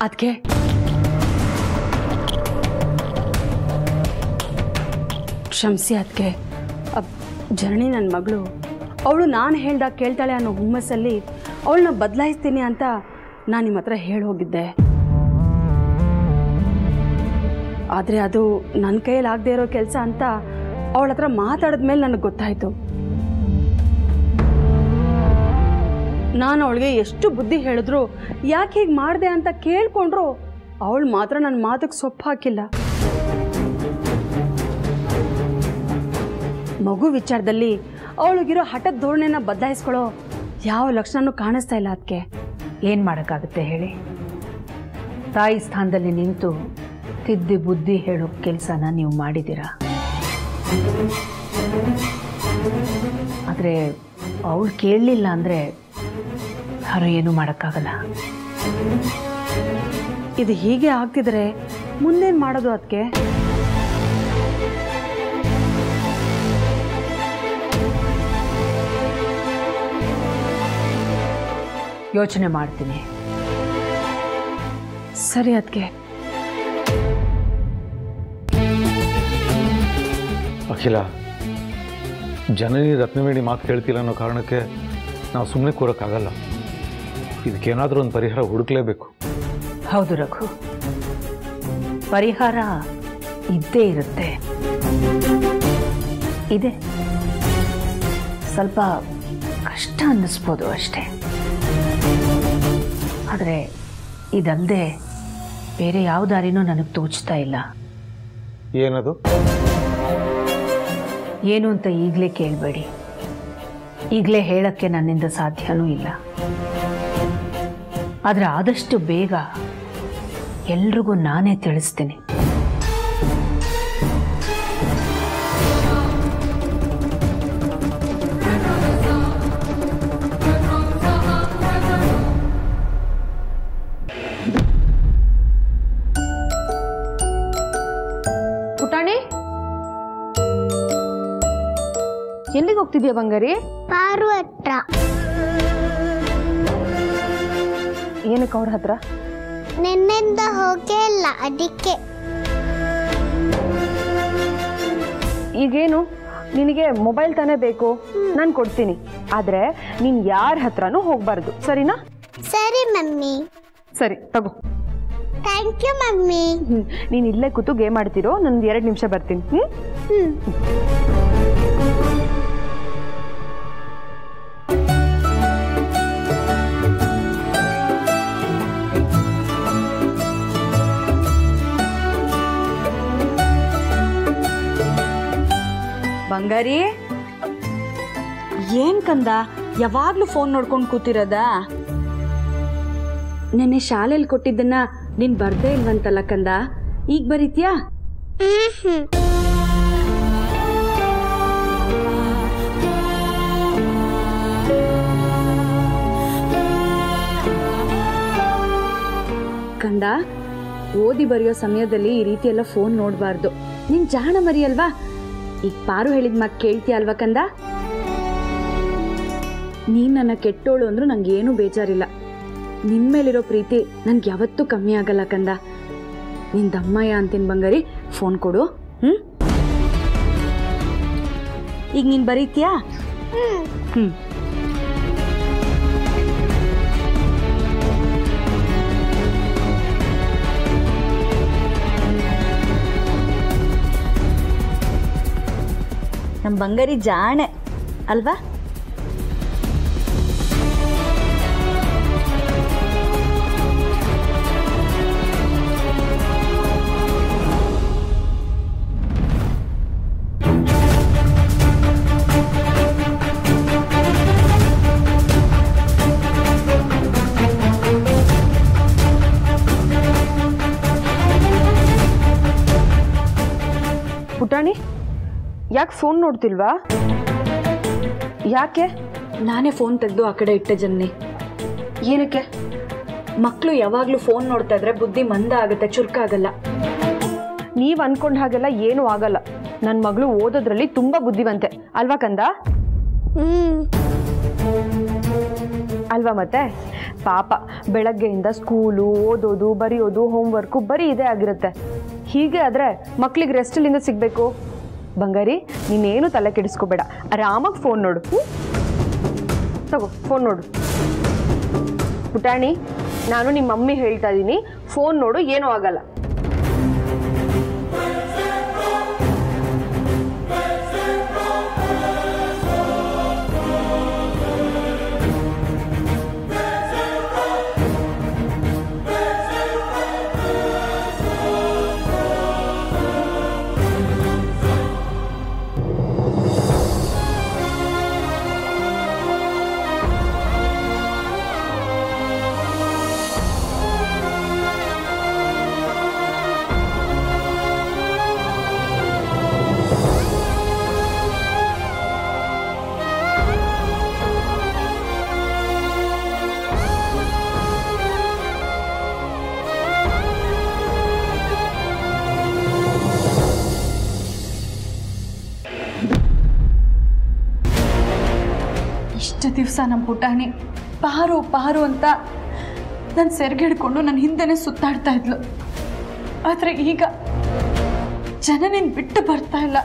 ಅದಕ್ಕೆ ಕ್ಷಮಿಸಿ ಅದಕ್ಕೆ ಜನನಿ ನನ್ನ ಮಗಳು ಅವಳು ನಾನು ಹೇಳ್ದಾಗ ಕೇಳ್ತಾಳೆ ಅನ್ನೋ ಹುಮ್ಮಸ್ಸಲ್ಲಿ ಅವಳನ್ನ ಬದಲಾಯಿಸ್ತೀನಿ ಅಂತ ನಾನು ನಿಮ್ಮ ಹತ್ರ ಹೇಳಿ ಹೋಗಿದ್ದೆ. ಆದರೆ ಅದು ನನ್ನ ಕೈಯಲ್ಲಿ ಆಗದೆ ಇರೋ ಕೆಲಸ ಅಂತ ಅವಳ ಹತ್ರ ಮಾತಾಡಿದ್ಮೇಲೆ ನನಗೆ ಗೊತ್ತಾಯಿತು. ನಾನು ಅವಳಿಗೆ ಎಷ್ಟು ಬುದ್ಧಿ ಹೇಳಿದ್ರು ಯಾಕೆ ಹೀಗೆ ಮಾಡಿದೆ ಅಂತ ಕೇಳ್ಕೊಂಡ್ರು ಅವಳು ಮಾತ್ರ ನನ್ನ ಮಾತಿಗೆ ಸೊಪ್ಪು ಹಾಕಿಲ್ಲ. ಮಗು ವಿಚಾರದಲ್ಲಿ ಅವಳಿಗಿರೋ ಹಠದ ಧೋರಣೆನ ಬದಲಾಯಿಸ್ಕೊಳ್ಳೋ ಯಾವ ಲಕ್ಷಣನೂ ಕಾಣಿಸ್ತಾ ಇಲ್ಲ. ಅದಕ್ಕೆ ಏನು ಮಾಡೋಕ್ಕಾಗುತ್ತೆ ಹೇಳಿ? ತಾಯಿ ಸ್ಥಾನದಲ್ಲಿ ನಿಂತು ತಿದ್ದಿ ಬುದ್ಧಿ ಹೇಳೋ ಕೆಲಸನ ನೀವು ಮಾಡಿದ್ದೀರಾ. ಆದರೆ ಅವಳು ಕೇಳಲಿಲ್ಲ ಅಂದರೆ ಯಾರು ಏನೂ ಮಾಡೋಕ್ಕಾಗಲ್ಲ. ಇದು ಹೀಗೆ ಆಗ್ತಿದ್ರೆ ಮುಂದೇನು ಮಾಡೋದು? ಅದಕ್ಕೆ ಯೋಚನೆ ಮಾಡ್ತೀನಿ. ಸರಿ ಅದಕ್ಕೆ. ಅಖಿಲ, ಜನನಿ ರತ್ನವೇಣಿ ಮಾತು ಕೇಳ್ತಿಲ್ಲ ಅನ್ನೋ ಕಾರಣಕ್ಕೆ ನಾವು ಸುಮ್ಮನೆ ಕೂರೋಕ್ಕಾಗಲ್ಲ. ಇದಕ್ಕೇನಾದರೂ ಒಂದು ಪರಿಹಾರ ಹುಡುಕ್ಲೇಬೇಕು. ಹೌದು ರಘು, ಪರಿಹಾರ ಇದ್ದೇ ಇರುತ್ತೆ. ಇದೆ, ಸ್ವಲ್ಪ ಕಷ್ಟ ಅನ್ನಿಸ್ಬೋದು ಅಷ್ಟೇ. ಆದರೆ ಇದಲ್ಲದೆ ಬೇರೆ ಯಾವ ದಾರಿನೂ ನನಗೆ ತೋಚ್ತಾ ಇಲ್ಲ. ಏನದು? ಏನು ಅಂತ ಈಗಲೇ ಕೇಳಬೇಡಿ. ಈಗಲೇ ಹೇಳೋಕ್ಕೆ ನನ್ನಿಂದ ಸಾಧ್ಯವೂ ಇಲ್ಲ. ಆದರೆ ಆದಷ್ಟು ಬೇಗ ಎಲ್ರಿಗೂ ನಾನೇ ತಿಳಿಸ್ತೀನಿ. ಪುಟಾಣಿ, ಎಲ್ಲಿಗೆ ಹೋಗ್ತಿದ್ಯಾ ಬಂಗಾರಿ? ಪಾರು ಹತ್ರ. ಏನಕ್ಕೆ ಅವ್ರ ಹತ್ರ? ನಿನ್ನಿಂದ ಹೋಗೇ ಇಲ್ಲ, ಅದಕ್ಕೆ. ಈಗೇನು ನಿನಗೆ ಮೊಬೈಲ್ ತಾನೇ ಬೇಕು? ನಾನು ಕೊಡ್ತೀನಿ, ಆದ್ರೆ ನೀನ್ ಯಾರ ಹತ್ರನೂ ಹೋಗ್ಬಾರ್ದು, ಸರಿನಾ? ಸರಿ ಮಮ್ಮಿ. ಸರಿ ತಗೋ. Thank you mummy. ನೀನ್ ಇಲ್ಲೇ ಕೂತು ಗೇಮ್ ಆಡ್ತಿರೋ, ನಂದು 2 ನಿಮಿಷ ಬರ್ತೀನಿ. ಬಂಗಾರಿ, ಏನ್ ಕಂದ ಯಾವಾಗ್ಲೂ ಫೋನ್ ನೋಡ್ಕೊಂಡು ಕೂತಿರೋದ? ನೆನ್ನೆ ಶಾಲೆಯಲ್ಲಿ ಕೊಟ್ಟಿದ್ದನ್ನ ನೀನ್ ಬರ್ದೇ ಇಲ್ವಂತಲ್ಲ ಕಂದ, ಈಗ ಬರೀತ್ಯಾ? ಕಂದ, ಓದಿ ಬರೆಯೋ ಸಮಯದಲ್ಲಿ ಈ ರೀತಿ ಎಲ್ಲ ಫೋನ್ ನೋಡಬಾರ್ದು. ನೀನ್ ಜಾಣ ಮರಿ ಅಲ್ವಾ? ಈಗ ಪಾರು ಹೇಳಿದ ಮಾತು ಕೇಳ್ತೀಯ ಅಲ್ವಾ ಕಂದ? ನೀನ್ ನನ್ನ ಕೆಟ್ಟೋಳು ಅಂದ್ರೂ ನಂಗೆ ಏನೂ ಬೇಜಾರಿಲ್ಲ. ನಿನ್ ಮೇಲಿರೋ ಪ್ರೀತಿ ನನ್ಗೆ ಯಾವತ್ತೂ ಕಮ್ಮಿ ಆಗಲ್ಲ ಕಂದ. ನಿನ್ ದಮ್ಮಯ್ಯ ಅಂತೀನಿ ಬಂಗಾರಿ, ಫೋನ್ ಕೊಡು. ಈಗ ನೀನ್ ಬರೀತ್ಯಾ? ನಮ್ಮ ಬಂಗಾರಿ ಜಾಣೆ ಅಲ್ವಾ? ಪುಟಾಣಿ, ಯಾಕೆ ಫೋನ್ ನೋಡ್ತಿಲ್ವಾ? ಯಾಕೆ? ನಾನೇ ಫೋನ್ ತೆಗೆದು ಆ ಕಡೆ ಇಟ್ಟೆ ಜನ್ನಿ. ಏನಕ್ಕೆ? ಮಕ್ಕಳು ಯಾವಾಗಲೂ ಫೋನ್ ನೋಡ್ತಾ ಇದ್ರೆ ಬುದ್ಧಿ ಮಂದ ಆಗುತ್ತೆ, ಚುರುಕಾಗಲ್ಲ. ನೀವು ಅನ್ಕೊಂಡ ಹಾಗೆಲ್ಲ ಏನೂ ಆಗಲ್ಲ. ನನ್ನ ಮಗಳು ಓದೋದ್ರಲ್ಲಿ ತುಂಬಾ ಬುದ್ಧಿವಂತೆ ಅಲ್ವಾ ಕಂದ? ಅಲ್ವಾ? ಮತ್ತೆ ಪಾಪ ಬೆಳಗ್ಗೆಯಿಂದ ಸ್ಕೂಲು ಓದೋದು ಬರೆಯೋದು ಹೋಮ್ವರ್ಕು ಬರೀ ಇದೇ ಆಗಿರುತ್ತೆ. ಹೀಗೆ ಆದರೆ ಮಕ್ಳಿಗೆ ರೆಸ್ಟಲ್ಲಿಂದ ಸಿಗಬೇಕು. ಬಂಗಾರಿ, ನೀನೇನು ತಲೆ ಕೆಡಿಸ್ಕೋಬೇಡ, ಆರಾಮಾಗಿ ಫೋನ್ ನೋಡು. ತಗೋ ಫೋನ್ ನೋಡು. ಪುಟಾಣಿ, ನಾನು ನಿಮ್ಮ ಮಮ್ಮಿ ಹೇಳ್ತಾ ಇದ್ದೀನಿ, ಫೋನ್ ನೋಡು, ಏನೂ ಆಗಲ್ಲ. ಇಷ್ಟು ದಿವಸ ನಮ್ಮ ಪುಟಾಣಿ ಪಾರು ಪಾರು ಅಂತ ನನ್ನ ಸೆರ್ಗಿಡ್ಕೊಂಡು ನನ್ನ ಹಿಂದೆನೇ ಸುತ್ತಾಡ್ತಾ ಇದ್ಲು. ಆದರೆ ಈಗ ಜನನಿನ್ ಬಿಟ್ಟು ಬರ್ತಾ ಇಲ್ಲ.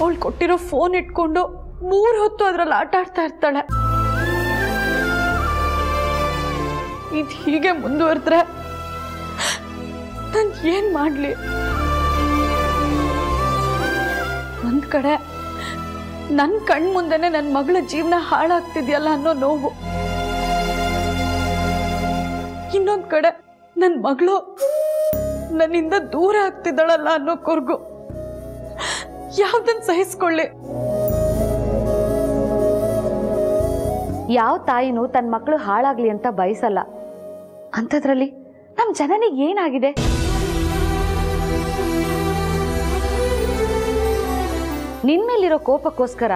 ಅವಳು ಕೊಟ್ಟಿರೋ ಫೋನ್ ಇಟ್ಕೊಂಡು 3 ಹೊತ್ತು ಅದರಲ್ಲಿ ಆಟ ಆಡ್ತಾ ಇರ್ತಾಳೆ. ಇದು ಹೀಗೆ ಮುಂದುವರೆದ್ರೆ ನಾನು ಏನು ಮಾಡಲಿ? ಒಂದು ಕಡೆ ನನ್ನ ಕಣ್ಣು ಮುಂದೆನೆ ನನ್ನ ಮಗಳ ಜೀವನ ಹಾಳಾಗ್ತಿದೆಯಲ್ಲ ಅನ್ನೋ ನೋವು, ಇನ್ನೊಂದು ಕಡೆ ನನ್ನ ಮಗಳು ನನ್ನಿಂದ ದೂರ ಆಗ್ತಿದ್ದಾಳಲ್ಲ ಅನ್ನೋ ಕೊರಗು. ಯಾವ್ದನ್ನು ಸಹಿಸ್ಕೊಳ್ಳಿ? ಯಾವ ತಾಯಿನೂ ತನ್ನ ಮಕ್ಕಳು ಹಾಳಾಗ್ಲಿ ಅಂತ ಬಯಸಲ್ಲ. ಅಂಥದ್ರಲ್ಲಿ ನಮ್ಮ ಜನನಿಗೆ ಏನಾಗಿದೆ? ನಿನ್ಮೇಲಿರೋ ಕೋಪಕ್ಕೋಸ್ಕರ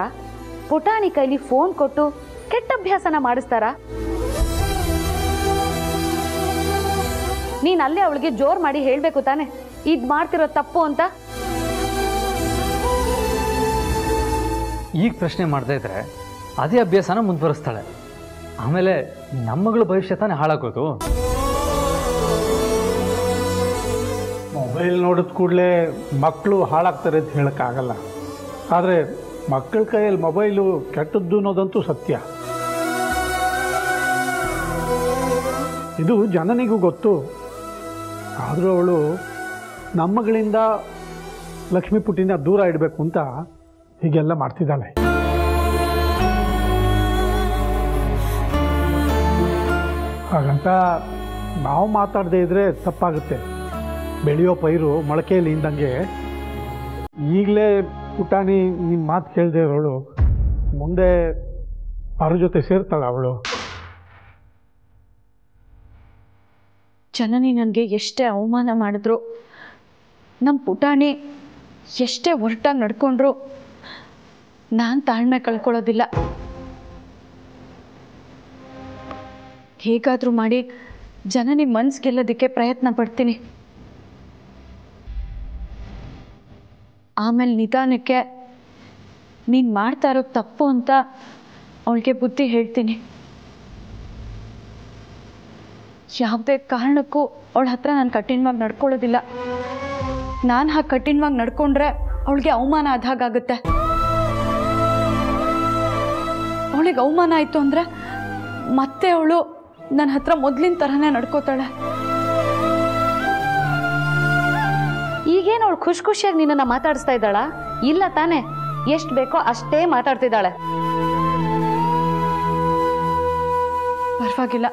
ಪುಟಾಣಿ ಕೈಲಿ ಫೋನ್ ಕೊಟ್ಟು ಕೆಟ್ಟ ಅಭ್ಯಾಸನ ಮಾಡಿಸ್ತಾರ? ನೀನ್ ಅಲ್ಲೇ ಅವಳಿಗೆ ಜೋರ್ ಮಾಡಿ ಹೇಳ್ಬೇಕು ತಾನೆ ಇದ್ ಮಾಡ್ತಿರೋ ತಪ್ಪು ಅಂತ. ಈಗ ಪ್ರಶ್ನೆ ಮಾಡ್ತಾ ಇದ್ರೆ ಅದೇ ಅಭ್ಯಾಸನ ಮುಂದುವರಿಸ್ತಾಳೆ. ಆಮೇಲೆ ನಮ್ಮ ಮಗಳ ಭವಿಷ್ಯ ತಾನೇ ಹಾಳಾಗೋದು. ಮೊಬೈಲ್ ನೋಡಿದ ಕೂಡಲೇ ಮಕ್ಕಳು ಹಾಳಾಗ್ತಾರೆ ಅಂತ ಹೇಳೋಕ್ಕಾಗಲ್ಲ. ಆದರೆ ಮಕ್ಕಳ ಕೈಯಲ್ಲಿ ಮೊಬೈಲು ಕೆಟ್ಟದ್ದು ಅನ್ನೋದಂತೂ ಸತ್ಯ. ಇದು ಜನನಿಗೂ ಗೊತ್ತು. ಆದರೂ ಅವಳು ನಮ್ಮಗಳಿಂದ ಲಕ್ಷ್ಮೀ ಪುಟ್ಟಿನ ದೂರ ಇಡಬೇಕು ಅಂತ ಹೀಗೆಲ್ಲ ಮಾಡ್ತಿದ್ದಾಳೆ. ಹಾಗಂತ ನಾವು ಮಾತಾಡದೇ ಇದ್ದರೆ ತಪ್ಪಾಗುತ್ತೆ. ಬೆಳೆಯೋ ಪೈರು ಮೊಳಕೆಯಲ್ಲಿ ಇಂದಂಗೆ ಈಗಲೇ ಪುಟಾಣಿ ನಿಮ್ಮ ಮಾತು ಕೇಳದೆ ಇರೋಳು ಮುಂದೆ ಅವ್ರ ಜೊತೆ ಸೇರ್ತಾಳೆ ಅವಳು. ಜನನಿ ನನಗೆ ಎಷ್ಟೇ ಅವಮಾನ ಮಾಡಿದ್ರು, ನಮ್ಮ ಪುಟಾಣಿ ಎಷ್ಟೇ ಒರಟಾಗಿ ನಡ್ಕೊಂಡ್ರು ನಾನು ತಾಳ್ಮೆ ಕಳ್ಕೊಳ್ಳೋದಿಲ್ಲ. ಹೇಗಾದರೂ ಮಾಡಿ ಜನನಿ ಮನ್ಸು ಗೆಲ್ಲೋದಕ್ಕೆ ಪ್ರಯತ್ನ ಪಡ್ತೀನಿ. ಆಮೇಲೆ ನಿಧಾನಕ್ಕೆ ನೀನು ಮಾಡ್ತಾ ಇರೋ ತಪ್ಪು ಅಂತ ಅವಳಿಗೆ ಬುದ್ಧಿ ಹೇಳ್ತೀನಿ. ಯಾವುದೇ ಕಾರಣಕ್ಕೂ ಅವಳ ಹತ್ರ ನಾನು ಕಠಿಣವಾಗಿ ನಡ್ಕೊಳ್ಳೋದಿಲ್ಲ. ನಾನು ಹಾಗೆ ಕಠಿಣವಾಗಿ ನಡ್ಕೊಂಡ್ರೆ ಅವಳಿಗೆ ಅವಮಾನ ಆದ ಹಾಗಾಗುತ್ತೆ. ಅವಳಿಗೆ ಅವಮಾನ ಆಯಿತು ಅಂದರೆ ಮತ್ತೆ ಅವಳು ನನ್ನ ಹತ್ರ ಮೊದಲಿನ ಥರನೇ ನಡ್ಕೋತಾಳೆ. ಈಗೇನು ಅವಳು ಖುಷಿ ಖುಷಿಯಾಗಿ ನಿನ್ನನ್ನು ಮಾತಾಡಿಸ್ತಾ ಇದ್ದಾಳ? ಇಲ್ಲ ತಾನೆ, ಎಷ್ಟು ಬೇಕೋ ಅಷ್ಟೇ ಮಾತಾಡ್ತಿದ್ದಾಳೆ. ಪರವಾಗಿಲ್ಲ.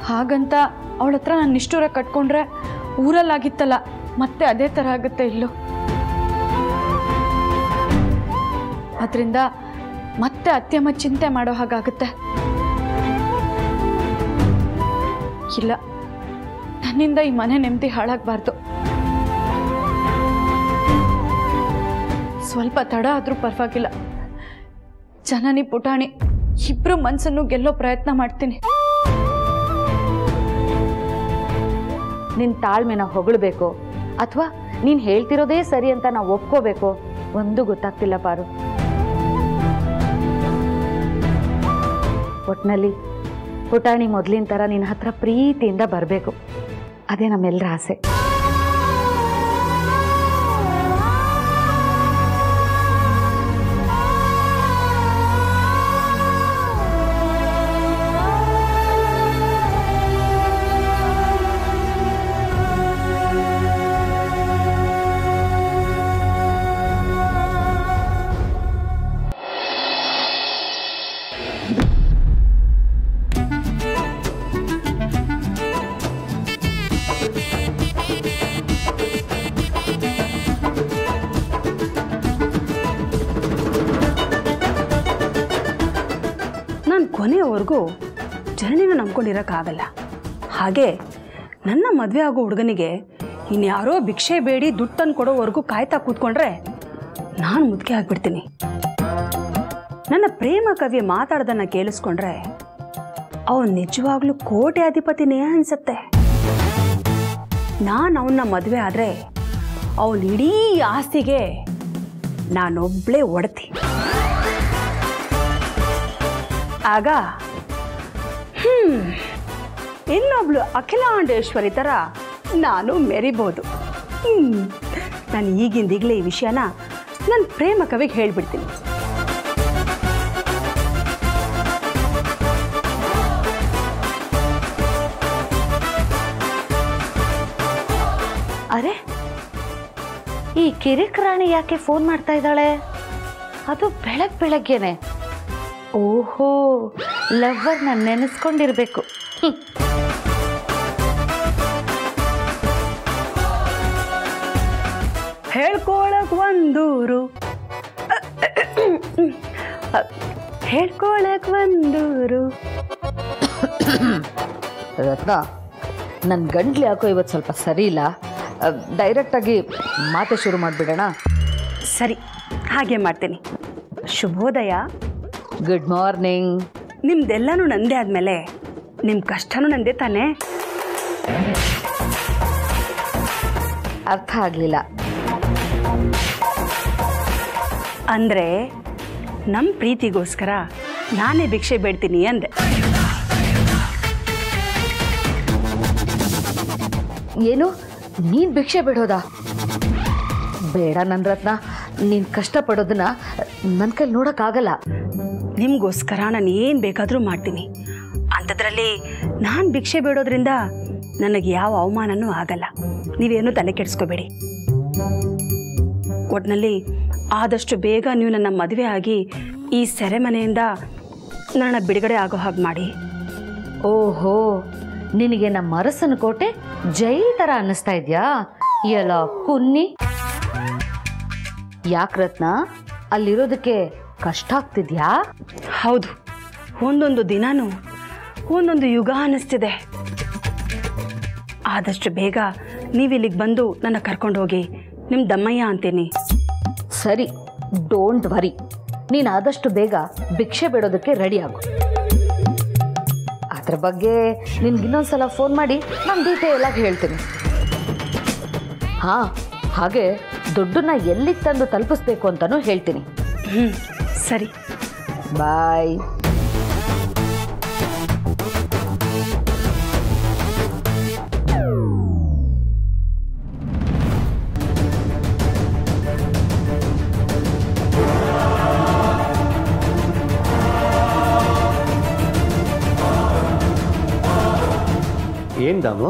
ಹಾಗಂತ ಅವಳ ಹತ್ರ ನಾನು ನಿಷ್ಠೂರ ಕಟ್ಕೊಂಡ್ರೆ ಊರಲ್ಲಾಗಿತ್ತಲ್ಲ ಮತ್ತೆ ಅದೇ ಥರ ಆಗುತ್ತೆ ಇಲ್ಲೂ. ಅದರಿಂದ ಮತ್ತೆ ಅತ್ಯಮ್ಮ ಚಿಂತೆ ಮಾಡೋ ಹಾಗಾಗುತ್ತೆ. ಇಲ್ಲ, ನನ್ನಿಂದ ಈ ಮನೆ ನೆಮ್ಮದಿ ಹಾಳಾಗಬಾರ್ದು. ಸ್ವಲ್ಪ ತಡ ಆದರೂ ಪರವಾಗಿಲ್ಲ. ಜನನಿ ಪುಟಾಣಿ ಇಬ್ಬರು ಮನಸ್ಸನ್ನು ಗೆಲ್ಲೋ ಪ್ರಯತ್ನ ಮಾಡ್ತೀನಿ. ನಿನ್ನ ತಾಳ್ಮೆನ ಹೊಗಳಬೇಕು ಅಥವಾ ನೀನು ಹೇಳ್ತಿರೋದೇ ಸರಿ ಅಂತ ನಾವು ಒಪ್ಕೋಬೇಕು, ಒಂದು ಗೊತ್ತಾಗ್ತಿಲ್ಲ ಪಾರು. ಒಟ್ಟಿನಲ್ಲಿ ಪುಟಾಣಿ ಮೊದಲಿನ ಥರ ನಿನ್ನ ಹತ್ರ ಪ್ರೀತಿಯಿಂದ ಬರಬೇಕು, ಅದೇ ನಮ್ಮೆಲ್ಲರ ಆಸೆ. ಕೊನೆಯವರೆಗೂ ಜನನಿನ ನಂಬ್ಕೊಂಡಿರೋಕ್ಕಾಗಲ್ಲ. ಹಾಗೆ ನನ್ನ ಮದುವೆ ಆಗೋ ಹುಡುಗನಿಗೆ ಇನ್ಯಾರೋ ಭಿಕ್ಷೆ ಬೇಡಿ ದುಡ್ಡು ತಂದು ಕೊಡೋವರೆಗೂ ಕಾಯ್ತಾ ಕೂತ್ಕೊಂಡ್ರೆ ನಾನು ಮುದುಕೆ ಆಗಿಬಿಡ್ತೀನಿ. ನನ್ನ ಪ್ರೇಮ ಕವಿ ಮಾತಾಡ್ದನ್ನ ಕೇಳಿಸ್ಕೊಂಡ್ರೆ ಅವನು ನಿಜವಾಗ್ಲೂ ಕೋಟೆ ಅಧಿಪತಿನೇ ಅನ್ಸತ್ತೆ. ನಾನು ಅವನ್ನ ಮದುವೆ ಆದರೆ ಅವನ ಇಡೀ ಆಸ್ತಿಗೆ ನಾನೊಬ್ಬಳೇ ಒಡತಿ. ಆಗ ಇನ್ನೊಬ್ಳು ಅಖಿಲಾಂಡೇಶ್ವರಿ ಥರ ನಾನು ಮೆರಿಬೋದು. ನಾನು ಈಗಿಂದೀಗಲೇ ಈ ವಿಷಯನ ನನ್ನ ಪ್ರೇಮ ಕವಿಗೆ ಹೇಳಿಬಿಡ್ತೀನಿ. ಅರೆ, ಈ ಕಿರಿಕ್ ರಾಣಿ ಯಾಕೆ ಫೋನ್ ಮಾಡ್ತಾ ಇದ್ದಾಳೆ? ಅದು ಬೆಳಗ್ಗೆನೆ. ಓಹೋ, ಲವ್ವರ್ನ ನೆನೆಸ್ಕೊಂಡಿರ್ಬೇಕು. ಹೇಳ್ಕೊಳಕ್ ಒಂದೂರು, ಹೇಳ್ಕೊಳಕ್ ಒಂದೂರು. ರತ್ನ, ನನ್ನ ಗಂಟ್ಲು ಯಾಕೋ ಇವತ್ತು ಸ್ವಲ್ಪ ಸರಿ ಇಲ್ಲ. ಡೈರೆಕ್ಟಾಗಿ ಮಾತೆ ಶುರು ಮಾಡಿಬಿಡೋಣ. ಸರಿ, ಹಾಗೆ ಮಾಡ್ತೀನಿ. ಶುಭೋದಯ. Good morning. ನಿಮ್ದೆಲ್ಲನೂ ನಂದೇ ಆದಮೇಲೆ ನಿಮ್ಮ ಕಷ್ಟನೂ ನಂದೇ ತಾನೇ? ಅರ್ಥ ಆಗಲಿಲ್ಲ. ಅಂದರೆ ನಮ್ಮ ಪ್ರೀತಿಗೋಸ್ಕರ ನಾನೇ ಭಿಕ್ಷೆ ಬೇಡ್ತೀನಿ ಅಂದೆ. ಏನು, ನೀನು ಭಿಕ್ಷೆ ಬಿಡೋದಾ? ಬೇಡ ನನ್ನ ರತ್ನ, ನೀನು ಕಷ್ಟಪಡೋದನ್ನ ನನ್ನ ಕೈಲಿ ನೋಡೋಕ್ಕಾಗಲ್ಲ. ನಿಮಗೋಸ್ಕರ ನಾನು ಏನು ಬೇಕಾದರೂ ಮಾಡ್ತೀನಿ. ಅಂಥದ್ರಲ್ಲಿ ನಾನು ಭಿಕ್ಷೆ ಬೇಡೋದ್ರಿಂದ ನನಗೆ ಯಾವ ಅವಮಾನನೂ ಆಗಲ್ಲ. ನೀವೇನು ತಲೆ ಕೆಡಿಸ್ಕೋಬೇಡಿ. ಒಟ್ಟಿನಲ್ಲಿ ಆದಷ್ಟು ಬೇಗ ನೀವು ನನ್ನ ಮದುವೆ ಆಗಿ ಈ ಸೆರೆಮನೆಯಿಂದ ನನ್ನ ಬಿಡುಗಡೆ ಆಗೋ ಹಾಗೆ ಮಾಡಿ. ಓಹೋ, ನಿನಗೆ ನಮ್ಮ ಅರಸನ ಕೋಟೆ ಜೈ ಥರ ಅನ್ನಿಸ್ತಾ ಇದೆಯಾ? ಎಲ್ಲ ಕುನ್ನಿ. ಯಾಕೆ ರತ್ನ, ಅಲ್ಲಿರೋದಕ್ಕೆ ಕಷ್ಟ ಆಗ್ತಿದ್ಯಾ? ಹೌದು, ಒಂದೊಂದು ದಿನಾನು ಒಂದೊಂದು ಯುಗ ಅನ್ನಿಸ್ತಿದೆ. ಆದಷ್ಟು ಬೇಗ ನೀವಿಲ್ಲಿಗೆ ಬಂದು ನನ್ನ ಕರ್ಕೊಂಡು ಹೋಗಿ. ನಿಮ್ಮ ದಮ್ಮಯ್ಯ ಅಂತೀನಿ. ಸರಿ, ಡೋಂಟ್ ವರಿ. ನೀನು ಆದಷ್ಟು ಬೇಗ ಭಿಕ್ಷೆ ಬಿಡೋದಕ್ಕೆ ರೆಡಿ ಆಗು. ಅದ್ರ ಬಗ್ಗೆ ನಿನ್ಗಿನ್ನೊಂದ್ಸಲ ಫೋನ್ ಮಾಡಿ ನಾನು ಡೀಟೇಲ್ ಆಗಿ ಹೇಳ್ತೀನಿ. ಹಾಂ, ಹಾಗೆ ದುಡ್ಡನ್ನ ಎಲ್ಲಿಗೆ ತಂದು ತಲುಪಿಸ್ಬೇಕು ಅಂತಲೂ ಹೇಳ್ತೀನಿ. ಸರಿ, ಬಾಯ್. ಏನು ದಾಮು,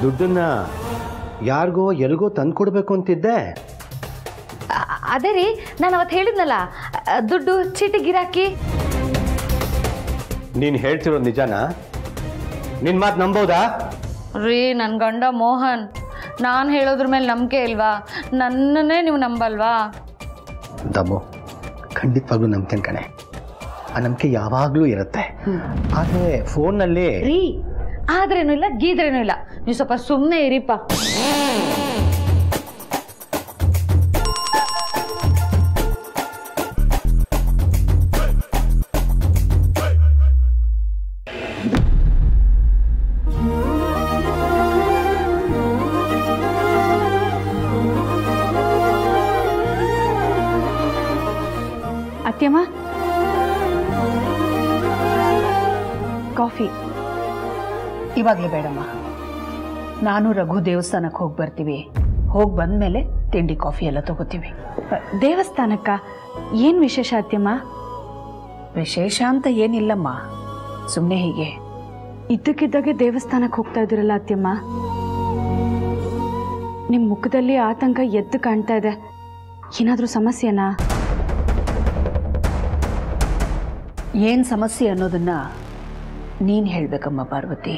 ದುಡ್ಡನ್ನ ಯಾರಿಗೋ ಎಲ್ಗೋ ತಂದು ಕೊಡಬೇಕು ಅಂತಿದ್ದೆ? ಅದೇ ರೀ, ನಾನು ಅವತ್ತು ಹೇಳಿದ್ನಲ್ಲ, ದುಡ್ಡು ಚೀಟಿ ಗಿರಾಕಿ. ನೀನು ಹೇಳ್ತಿರೋ ನಿಜನಾ? ನಿನ್ನ ಮಾತು ನಂಬೋದಾ? ರೀ, ನನ್ನ ಗಂಡ ಮೋಹನ್, ನಾನು ಹೇಳೋದ್ರ ಮೇಲೆ ನಂಬಿಕೆ ಇಲ್ವಾ? ನನ್ನನ್ನೇ ನೀವು ನಂಬಲ್ವಾ? ದಮ್ಮು, ಖಂಡಿತವಾಗ್ಲೂ ನಂಬ್ತೇನೆ ಕಣೆ. ಆ ನಂಬಿಕೆ ಯಾವಾಗಲೂ ಇರುತ್ತೆ. ಆದರೆ ಫೋನ್ನಲ್ಲಿ ರೀ, ಆದ್ರೇನು ಇಲ್ಲ ಗೀದ್ರೇನು ಇಲ್ಲ, ನೀವು ಸ್ವಲ್ಪ ಸುಮ್ಮನೆ ಇರಿಪ್ಪ. ಅತ್ಯಮ್ಮ, ಕಾಫಿ. ಇವಾಗಲೇ ಬೇಡಮ್ಮ, ನಾನು ರಘು ದೇವಸ್ಥಾನಕ್ಕೆ ಹೋಗಿ ಬರ್ತೀವಿ. ಹೋಗಿ ಬಂದಮೇಲೆ ತಿಂಡಿ ಕಾಫಿ ಎಲ್ಲ ತಗೋತೀವಿ. ದೇವಸ್ಥಾನಕ್ಕ ಏನು ವಿಶೇಷ ಅತ್ಯಮ್ಮ? ವಿಶೇಷ ಅಂತ ಏನಿಲ್ಲಮ್ಮ, ಸುಮ್ಮನೆ ಹೀಗೆ. ಇದ್ದಕ್ಕಿದ್ದಾಗೆ ದೇವಸ್ಥಾನಕ್ಕೆ ಹೋಗ್ತಾ ಇದ್ದೀರಲ್ಲ ಅತ್ಯಮ್ಮ, ನಿಮ್ಮ ಮುಖದಲ್ಲಿ ಆತಂಕ ಎದ್ದು ಕಾಣ್ತಾ ಇದೆ. ಏನಾದರೂ ಸಮಸ್ಯೆನಾ? ಏನು ಸಮಸ್ಯೆ ಅನ್ನೋದನ್ನ ನೀನು ಹೇಳಬೇಕಮ್ಮ ಪಾರ್ವತಿ.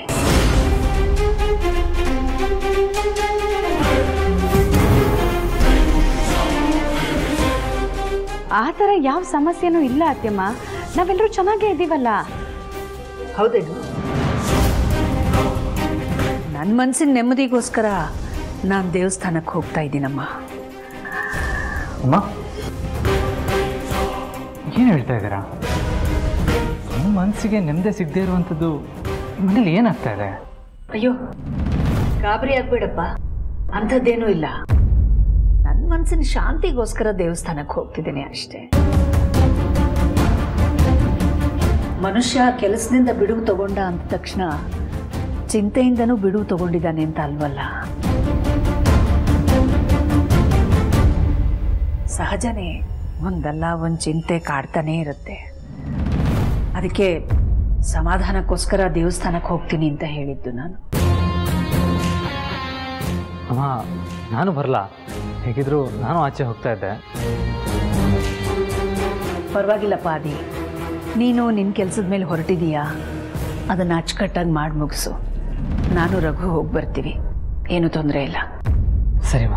ಆ ಥರ ಯಾವ ಸಮಸ್ಯೆನೂ ಇಲ್ಲ ಅತ್ಯಮ್ಮ, ನಾವೆಲ್ಲರೂ ಚೆನ್ನಾಗೇ ಇದ್ದೀವಲ್ಲ. ಹೌದೇನು? ನನ್ನ ಮನಸ್ಸಿನ ನೆಮ್ಮದಿಗೋಸ್ಕರ ನಾನು ದೇವಸ್ಥಾನಕ್ಕೆ ಹೋಗ್ತಾ ಇದ್ದೀನಮ್ಮ. ಅಮ್ಮ, ಏನು ಹೇಳ್ತಾ ಇದ್ದೀರಾ? ನಿಮ್ಮ ಮನಸ್ಸಿಗೆ ನೆಮ್ಮದಿ ಸಿಗದೇ ಇರುವಂಥದ್ದು ಮನೇಲಿ ಏನಾಗ್ತಾ ಇದೆ? ಅಯ್ಯೋ, ಗಾಬರಿ ಆಗ್ಬೇಡಪ್ಪ, ಅಂಥದ್ದೇನೂ ಇಲ್ಲ. ನನ್ನ ಮನಸ್ಸಿನ ಶಾಂತಿಗೋಸ್ಕರ ದೇವಸ್ಥಾನಕ್ಕೆ ಹೋಗ್ತಿದ್ದೀನಿ ಅಷ್ಟೇ. ಮನುಷ್ಯ ಕೆಲಸದಿಂದ ಬಿಡುವು ತಗೊಂಡ ಅಂದ ತಕ್ಷಣ ಚಿಂತೆಯಿಂದನೂ ಬಿಡುವು ತಗೊಂಡಿದ್ದಾನೆ ಅಂತ ಅಲ್ವಲ್ಲ. ಸಹಜನೇ, ಒಂದಲ್ಲ ಒಂದು ಚಿಂತೆ ಕಾಡ್ತಾನೇ ಇರುತ್ತೆ. ಅದಕ್ಕೆ ಸಮಾಧಾನಕ್ಕೋಸ್ಕರ ದೇವಸ್ಥಾನಕ್ಕೆ ಹೋಗ್ತೀನಿ ಅಂತ ಹೇಳಿದ್ದು ನಾನು. ಅಮ್ಮ, ನಾನು ಬರಲ್ಲ. ಹೇಗಿದ್ರು ನಾನು ಆಚೆ ಹೋಗ್ತಾ ಇದ್ದೆ. ಪರವಾಗಿಲ್ಲಪ್ಪ ಆದಿ, ನೀನು ನಿನ್ನ ಕೆಲಸದ ಮೇಲೆ ಹೊರಟಿದೀಯಾ, ಅದನ್ನು ಅಚ್ಚುಕಟ್ಟಾಗಿ ಮಾಡಿ ಮುಗಿಸು. ನಾನು ರಘು ಹೋಗಿ ಬರ್ತೀವಿ, ಏನೂ ತೊಂದರೆ ಇಲ್ಲ. ಸರಿಮ್ಮ.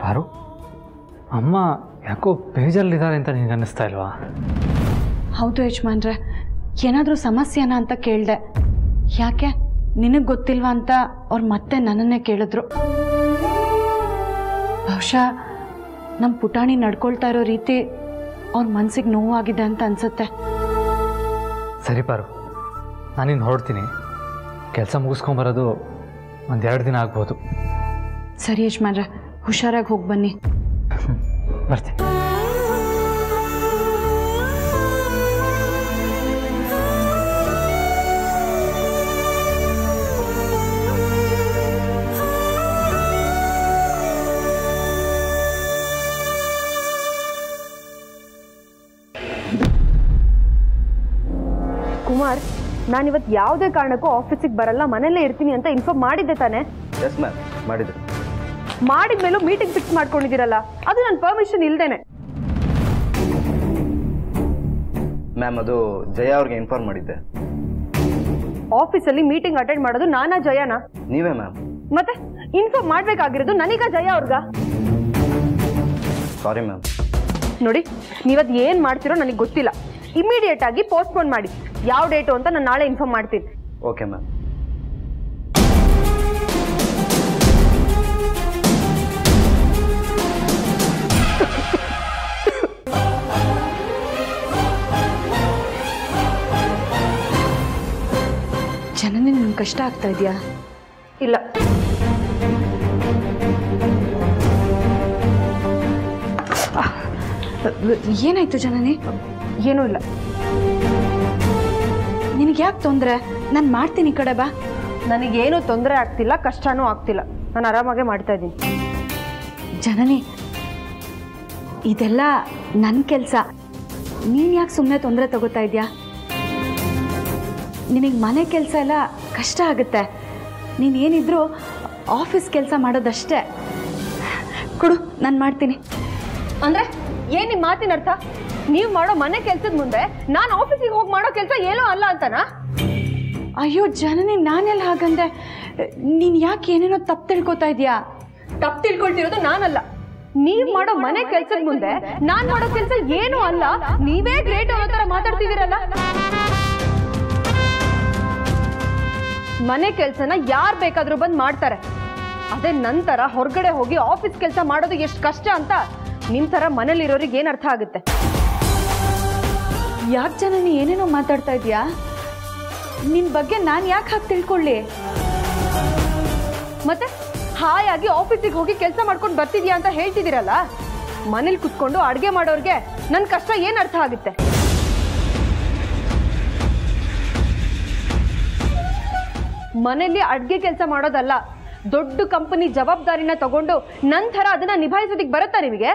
ಪಾರು, ಅಮ್ಮ ಯಾಕೋ ಬೇಜಾರಲ್ಲಿದ್ದಾರೆ ಅಂತ ನಿನಗೆ ಅನ್ನಿಸ್ತಾ ಇಲ್ವಾ? ಹೌದು ಯಜಮಾನ್ರೆ, ಏನಾದರೂ ಸಮಸ್ಯೆನಾ ಅಂತ ಕೇಳಿದೆ. ಯಾಕೆ ನಿನಗೆ ಗೊತ್ತಿಲ್ವಾ ಅಂತ ಅವ್ರು ಮತ್ತೆ ನನ್ನನ್ನೇ ಕೇಳಿದ್ರು. ಬಹುಶಃ ನಮ್ಮ ಪುಟಾಣಿ ನಡ್ಕೊಳ್ತಾ ಇರೋ ರೀತಿ ಅವ್ರ ಮನಸ್ಸಿಗೆ ನೋವಾಗಿದೆ ಅಂತ ಅನ್ಸುತ್ತೆ. ಸರಿ ಪಾರು, ನಾನಿನ್ನು ಹೊರಡ್ತೀನಿ. ಕೆಲಸ ಮುಗಿಸ್ಕೊಂಬರೋದು 1-2 ದಿನ ಆಗ್ಬೋದು. ಸರಿ ಯಜಮಾನ್ರೆ, ಹುಷಾರಾಗಿ ಹೋಗಿ ಬನ್ನಿ. ಬರ್ತೀನಿ. ಕುಮಾರ್, ನಾನಿವತ್ತು ಯಾವುದೇ ಕಾರಣಕ್ಕೂ ಆಫೀಸಿಗೆ ಬರಲ್ಲ, ಮನೇಲೇ ಇರ್ತೀನಿ ಅಂತ ಇನ್ಫಾರ್ಮ್ ಮಾಡಿದ್ದೆ ತಾನೆ? ಎಸ್ ಮ್ಯಾಮ್, ಮಾಡಿದ್ದೆ. ಮಾಡಿದ್ಮೇಲೂ ಮೀಟಿಂಗ್ ಫಿಕ್ಸ್ ಮಾಡ್ಕೊಂಡಿದ್ದೀರಲ್ಲ, ಅದು ನನ್ನ ಪರ್ಮಿಷನ್ ಇಲ್ದೇನೆ. ಮ್ಯಾಮ್, ಅದು ಜಯ ಅವ್ರಿಗೆ ಇನ್ಫಾರ್ಮ್ ಮಾಡಿದ್ದೆ. ಆಫೀಸಲ್ಲಿ ಮೀಟಿಂಗ್ ಅಟೆಂಡ್ ಮಾಡೋದು ನಾನಾ ಜಯನಾ? ನೀವೇ ಮ್ಯಾಮ್. ಮತ್ತೆ ಇನ್ಫಾರ್ಮ್ ಮಾಡ್ಬೇಕಾಗಿರೋದು ನನಗ ಜಯ ಅವ್ರಿಗ? Sorry ma'am. ನೋಡಿ, ನೀವದ್ ಏನ್ ಮಾಡ್ತಿರೋ ನನಗೆ ಗೊತ್ತಿಲ್ಲ. ಇಮಿಡಿಯೇಟ್ ಆಗಿ ಪೋಸ್ಟ್ಪೋನ್ ಮಾಡಿ. ಯಾವ ಡೇಟು ಅಂತ ನಾನು ನಾಳೆ ಇನ್ಫಾರ್ಮ್ ಮಾಡ್ತೀನಿ. Okay ma'am. ಜನನಿ, ನಿಮ್ಗೆ ಕಷ್ಟ ಆಗ್ತಾ ಇದೆಯಾ? ಇಲ್ಲ. ಏನಾಯ್ತು ಜನನಿ? ಏನೂ ಇಲ್ಲ. ನಿನಗೆ ಯಾಕೆ ತೊಂದರೆ? ನಾನು ಮಾಡ್ತೀನಿ, ಕಡೆ ಬಾ. ನನಗೇನು ತೊಂದರೆ ಆಗ್ತಿಲ್ಲ, ಕಷ್ಟನೂ ಆಗ್ತಿಲ್ಲ. ನಾನು ಆರಾಮಾಗೆ ಮಾಡ್ತಾ ಇದ್ದೀನಿ. ಜನನಿ, ಇದೆಲ್ಲ ನನ್ನ ಕೆಲಸ. ನೀನು ಯಾಕೆ ಸುಮ್ಮನೆ ತೊಂದರೆ ತಗೋತಾ ಇದೆಯಾ? ನಿನಗೆ ಮನೆ ಕೆಲಸ ಎಲ್ಲ ಕಷ್ಟ ಆಗುತ್ತೆ. ನೀನೇನಿದ್ರು ಆಫೀಸ್ ಕೆಲಸ ಮಾಡೋದಷ್ಟೇ. ಕೊಡು, ನಾನು ಮಾಡ್ತೀನಿ. ಅಂದ್ರೆ ಏನ್ ನಿಮ್ಮ ಮಾತಿನ ಅರ್ಥ? ನೀವು ಮಾಡೋ ಮನೆ ಕೆಲ್ಸದ ಮುಂದೆ ನಾನು ಆಫೀಸಿಗೆ ಹೋಗಿ ಮಾಡೋ ಕೆಲಸ ಏನೋ ಅಲ್ಲ ಅಂತನಾ? ಅಯ್ಯೋ ಜನನಿ, ನಾನೆಲ್ಲ ಹಾಗಂದೆ. ನೀನು ಯಾಕೆ ಏನೇನೋ ತಪ್ಪು ತಿಳ್ಕೊತಾ ಇದೆಯಾ? ತಪ್ಪು ತಿಳ್ಕೊಳ್ತಿರೋದು ನಾನಲ್ಲ. ನೀವ್ ಮಾಡೋ ಮನೆ ಕೆಲ್ಸದ ಮುಂದೆ ನಾನ್ ಮಾಡೋ ಕೆಲಸ ಏನೂ ಅಲ್ಲ. ನೀವೇ ಗ್ರೇಟ್ ಅನ್ನೋ ತರ ಮಾತಾಡ್ತಿದ್ದೀರಲ್ಲ. ಮನೆ ಕೆಲ್ಸನ ಯಾರು ಬೇಕಾದ್ರೂ ಬಂದು ಮಾಡ್ತಾರೆ. ಅದೇ ನಂತರ ಹೊರಗಡೆ ಹೋಗಿ ಆಫೀಸ್ ಕೆಲಸ ಮಾಡೋದು ಎಷ್ಟು ಕಷ್ಟ ಅಂತ ನಿಮ್ ತರ ಮನೇಲಿರೋರಿಗೆ ಏನ್ ಅರ್ಥ ಆಗುತ್ತೆ? ಯಾಕೆ ಜನನಿ ಏನೇನೋ ಮಾತಾಡ್ತಾ ಇದೆಯಾ? ನಿನ್ ಬಗ್ಗೆ ನಾನು ಯಾಕೆ ಹಾಗೆ ತಿಳ್ಕೊಳ್ಳಿ? ಮತ್ತೆ ಹಾಯಾಗಿ ಆಫೀಸಿಗೆ ಹೋಗಿ ಕೆಲಸ ಮಾಡ್ಕೊಂಡು ಬರ್ತಿದ್ಯಾ ಅಂತ ಹೇಳ್ತಿದ್ದೀರಲ್ಲ, ಮನೇಲಿ ಕುತ್ಕೊಂಡು ಅಡುಗೆ ಮಾಡೋರಿಗೆ ನನ್ನ ಕಷ್ಟ ಏನು ಅರ್ಥ ಆಗುತ್ತೆ? ಮನೇಲಿ ಅಡುಗೆ ಕೆಲಸ ಮಾಡೋದಲ್ಲ, ದೊಡ್ಡ ಕಂಪನಿ ಜವಾಬ್ದಾರಿನ ತಗೊಂಡು ನಂತರ ಅದನ್ನ ನಿಭಾಯಿಸೋದಿಕ್ ಬರುತ್ತಾ ನಿಮಗೆ?